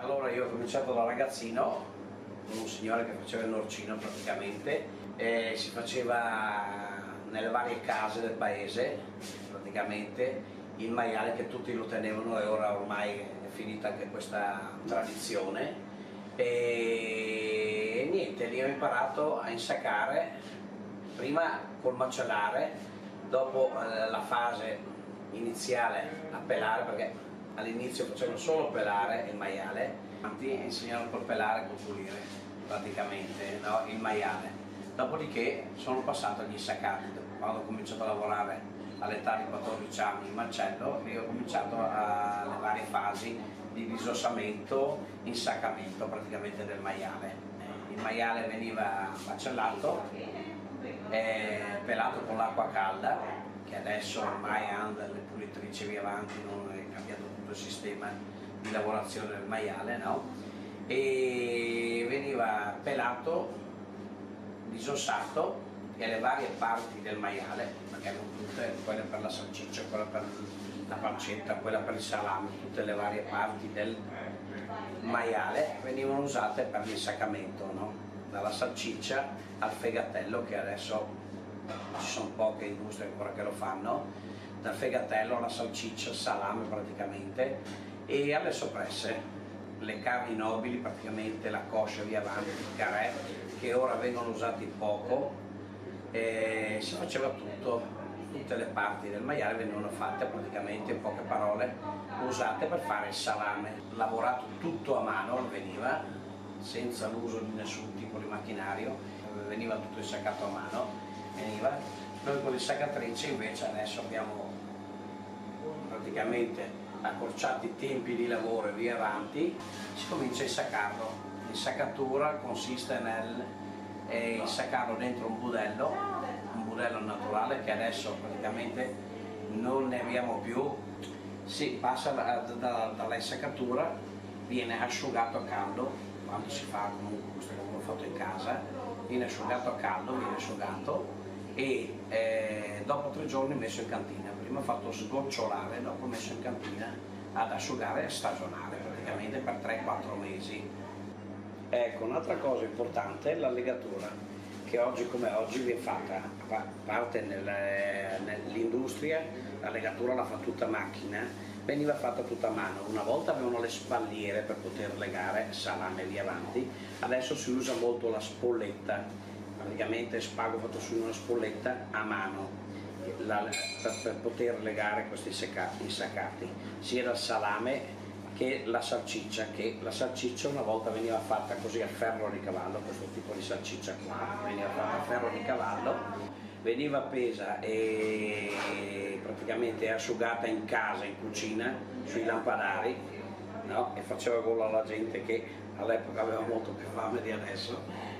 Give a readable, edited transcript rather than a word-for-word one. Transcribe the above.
Allora io ho cominciato da ragazzino con un signore che faceva il norcino praticamente, si faceva nelle varie case del paese praticamente il maiale, che tutti lo tenevano, e ora ormai è finita anche questa tradizione. E niente, lì ho imparato a insaccare, prima col macellare, dopo la fase iniziale a pelare, perché all'inizio facevano solo pelare il maiale, insegnavano per pelare e col pulire praticamente, no, il maiale. Dopodiché sono passato agli insaccati, quando ho cominciato a lavorare all'età di 14 anni in macello, e ho cominciato alle varie fasi di disossamento, insaccamento praticamente del maiale. Il maiale veniva macellato, pelato con l'acqua calda, che adesso ormai hanno delle pulitrici via avanti, non è cambiato tutto il sistema di lavorazione del maiale, no? E veniva pelato, disossato, e le varie parti del maiale, perché erano tutte, quelle per la salsiccia, quella per la pancetta, quella per il salame, tutte le varie parti del maiale venivano usate per l'insaccamento, no? Dalla salsiccia al fegatello, che adesso ci sono poche industrie ancora che lo fanno, dal fegatello alla salsiccia, al salame praticamente, e alle soppresse, le carni nobili praticamente, la coscia via avanti, il carè, che ora vengono usati poco. Si faceva tutto, tutte le parti del maiale venivano fatte praticamente, in poche parole, usate per fare il salame, lavorato tutto a mano, veniva senza l'uso di nessun tipo di macchinario, veniva tutto insaccato a mano, veniva. Noi con l'insaccatrice invece adesso abbiamo praticamente accorciato i tempi di lavoro e via avanti, si comincia a insaccarlo. L'insaccatura consiste nel insaccarlo dentro un budello naturale, che adesso praticamente non ne abbiamo più. Si passa dalla insaccatura, viene asciugato a caldo, quando si fa comunque questo che avevo fatto in casa, viene asciugato a caldo, viene asciugato, e dopo 3 giorni messo in cantina. Prima fatto sgocciolare, dopo messo in cantina ad asciugare e stagionare praticamente per 3-4 mesi. Ecco, un'altra cosa importante è la legatura, che oggi come oggi viene fatta, a parte nell'industria, la legatura la fa tutta a macchina, veniva fatta tutta a mano. Una volta avevano le spalliere per poter legare salame via avanti, adesso si usa molto la spolletta, praticamente spago fatto su una spolletta a mano, per poter legare questi insaccati, sia il salame che la salsiccia, una volta veniva fatta così a ferro di cavallo, questo tipo di salsiccia qua, veniva fatta a ferro di cavallo, veniva appesa e praticamente asciugata in casa, in cucina, sui lampadari, no? E faceva gola alla gente, che all'epoca aveva molto più fame di adesso.